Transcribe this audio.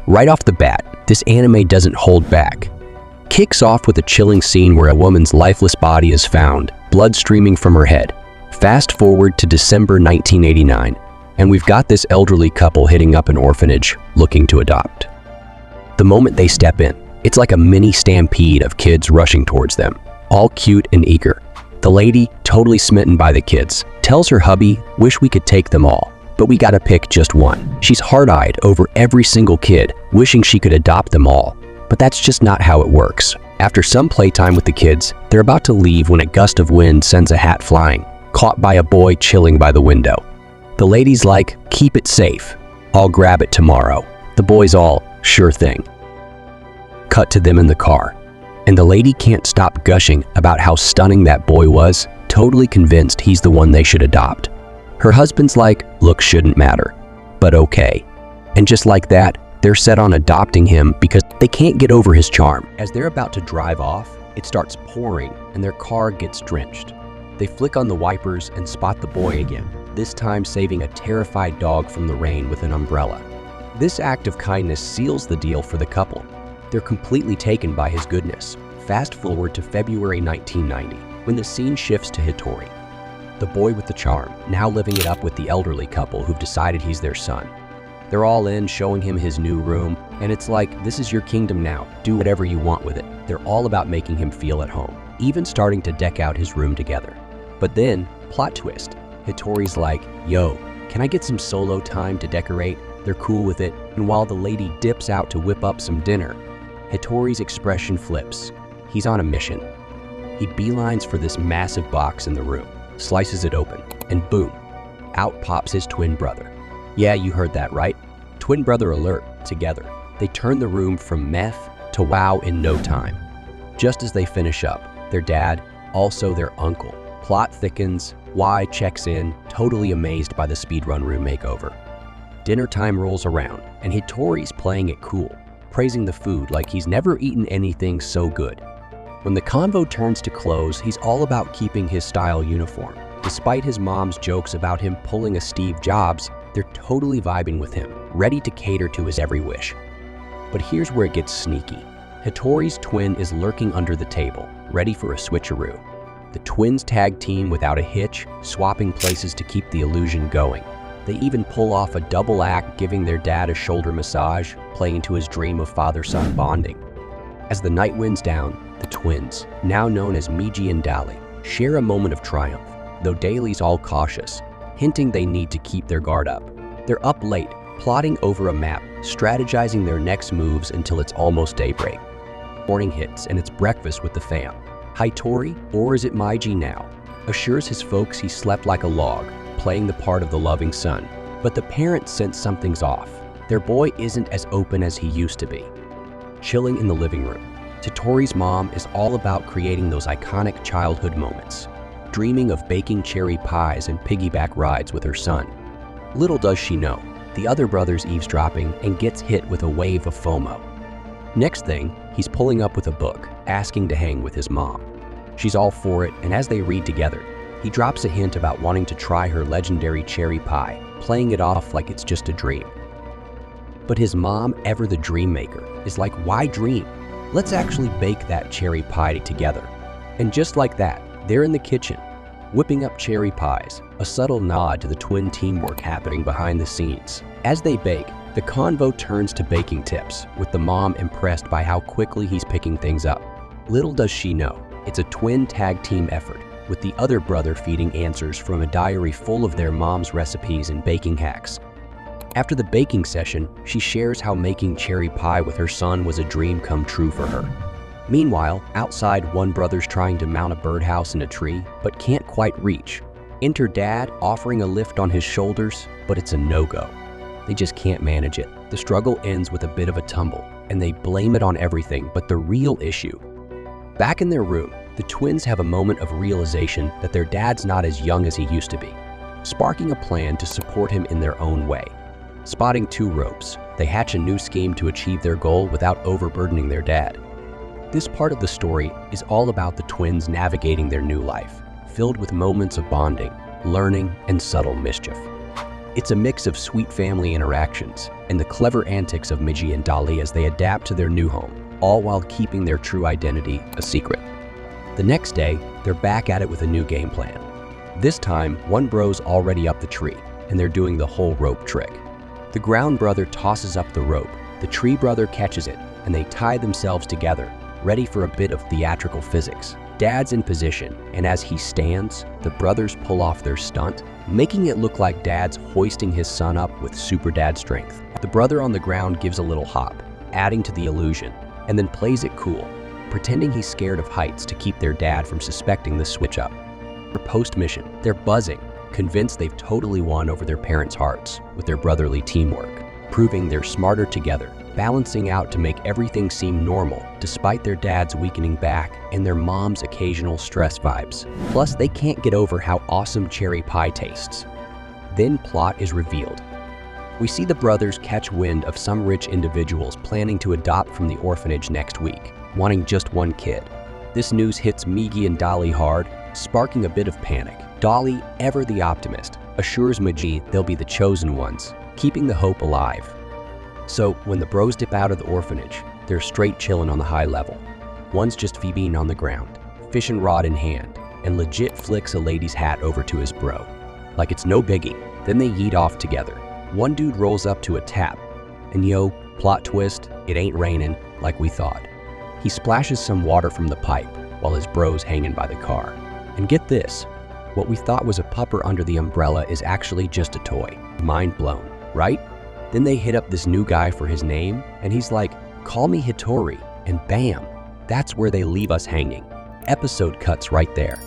Right off the bat, this anime doesn't hold back. Kicks off with a chilling scene where a woman's lifeless body is found, blood streaming from her head. Fast forward to December 1989, and we've got this elderly couple hitting up an orphanage, looking to adopt. The moment they step in, it's like a mini stampede of kids rushing towards them, all cute and eager. The lady, totally smitten by the kids, tells her hubby, "Wish we could take them all, but we gotta pick just one." She's hard-eyed over every single kid, wishing she could adopt them all. But that's just not how it works. After some playtime with the kids, they're about to leave when a gust of wind sends a hat flying, caught by a boy chilling by the window. The lady's like, "Keep it safe. I'll grab it tomorrow." The boy's all, "Sure thing." Cut to them in the car, and the lady can't stop gushing about how stunning that boy was, totally convinced he's the one they should adopt. Her husband's like, "Looks shouldn't matter, but okay." And just like that, they're set on adopting him because they can't get over his charm. As they're about to drive off, it starts pouring and their car gets drenched. They flick on the wipers and spot the boy again, this time saving a terrified dog from the rain with an umbrella. This act of kindness seals the deal for the couple. They're completely taken by his goodness. Fast forward to February 1990, when the scene shifts to Hitori, the boy with the charm, now living it up with the elderly couple who've decided he's their son. They're all in, showing him his new room, and it's like, "This is your kingdom now, do whatever you want with it." They're all about making him feel at home, even starting to deck out his room together. But then, plot twist, Hitori's like, "Yo, can I get some solo time to decorate?" They're cool with it, and while the lady dips out to whip up some dinner, Hitori's expression flips. He's on a mission. He beelines for this massive box in the room, slices it open, and boom, out pops his twin brother. Yeah, you heard that right. Twin brother alert, together. They turn the room from meth to wow in no time. Just as they finish up, their dad, also their uncle. Plot thickens, Y checks in, totally amazed by the speedrun room makeover. Dinner time rolls around, and Hitori's playing it cool, praising the food like he's never eaten anything so good. When the convo turns to clothes, he's all about keeping his style uniform. Despite his mom's jokes about him pulling a Steve Jobs, they're totally vibing with him, ready to cater to his every wish. But here's where it gets sneaky. Hitori's twin is lurking under the table, ready for a switcheroo. The twins tag team without a hitch, swapping places to keep the illusion going. They even pull off a double act, giving their dad a shoulder massage, playing to his dream of father-son bonding. As the night winds down, the twins, now known as Migi and Dali, share a moment of triumph, though Dali's all cautious, hinting they need to keep their guard up. They're up late, plotting over a map, strategizing their next moves until it's almost daybreak. Morning hits and it's breakfast with the fam. Hitori, or is it Migi now, assures his folks he slept like a log, playing the part of the loving son. But the parents sense something's off. Their boy isn't as open as he used to be. Chilling in the living room, Hitori's mom is all about creating those iconic childhood moments, dreaming of baking cherry pies and piggyback rides with her son. Little does she know, the other brother's eavesdropping and gets hit with a wave of FOMO. Next thing, he's pulling up with a book, asking to hang with his mom. She's all for it, and as they read together, he drops a hint about wanting to try her legendary cherry pie, playing it off like it's just a dream. But his mom, ever the dream maker, is like, "Why dream? Let's actually bake that cherry pie together." And just like that, they're in the kitchen, whipping up cherry pies, a subtle nod to the twin teamwork happening behind the scenes. As they bake, the convo turns to baking tips, with the mom impressed by how quickly he's picking things up. Little does she know, it's a twin tag team effort, with the other brother feeding answers from a diary full of their mom's recipes and baking hacks. After the baking session, she shares how making cherry pie with her son was a dream come true for her. Meanwhile, outside, one brother's trying to mount a birdhouse in a tree, but can't quite reach. Enter dad, offering a lift on his shoulders, but it's a no-go. They just can't manage it. The struggle ends with a bit of a tumble, and they blame it on everything but the real issue. Back in their room, the twins have a moment of realization that their dad's not as young as he used to be, sparking a plan to support him in their own way. Spotting two ropes, they hatch a new scheme to achieve their goal without overburdening their dad. This part of the story is all about the twins navigating their new life, filled with moments of bonding, learning, and subtle mischief. It's a mix of sweet family interactions and the clever antics of Migi and Dali as they adapt to their new home, all while keeping their true identity a secret. The next day, they're back at it with a new game plan. This time, one bro's already up the tree, and they're doing the whole rope trick. The ground brother tosses up the rope, the tree brother catches it, and they tie themselves together, ready for a bit of theatrical physics. Dad's in position, and as he stands, the brothers pull off their stunt, making it look like Dad's hoisting his son up with super dad strength. The brother on the ground gives a little hop, adding to the illusion, and then plays it cool, pretending he's scared of heights to keep their dad from suspecting the switch-up. Post-mission, they're buzzing, convinced they've totally won over their parents' hearts with their brotherly teamwork, proving they're smarter together, balancing out to make everything seem normal despite their dad's weakening back and their mom's occasional stress vibes. Plus, they can't get over how awesome cherry pie tastes. Then plot is revealed. We see the brothers catch wind of some rich individuals planning to adopt from the orphanage next week, wanting just one kid. This news hits Migi and Dali hard, sparking a bit of panic. Dali, ever the optimist, assures Migi they'll be the chosen ones, keeping the hope alive. So, when the bros dip out of the orphanage, they're straight chilling on the high level. One's just feebing on the ground, fishing rod in hand, and legit flicks a lady's hat over to his bro. Like it's no biggie. Then they yeet off together. One dude rolls up to a tap, and yo, plot twist, it ain't raining like we thought. He splashes some water from the pipe while his bro's hanging by the car. And get this, what we thought was a pupper under the umbrella is actually just a toy. Mind blown, right? Then they hit up this new guy for his name, and he's like, "Call me Hitori," and bam, that's where they leave us hanging. Episode cuts right there.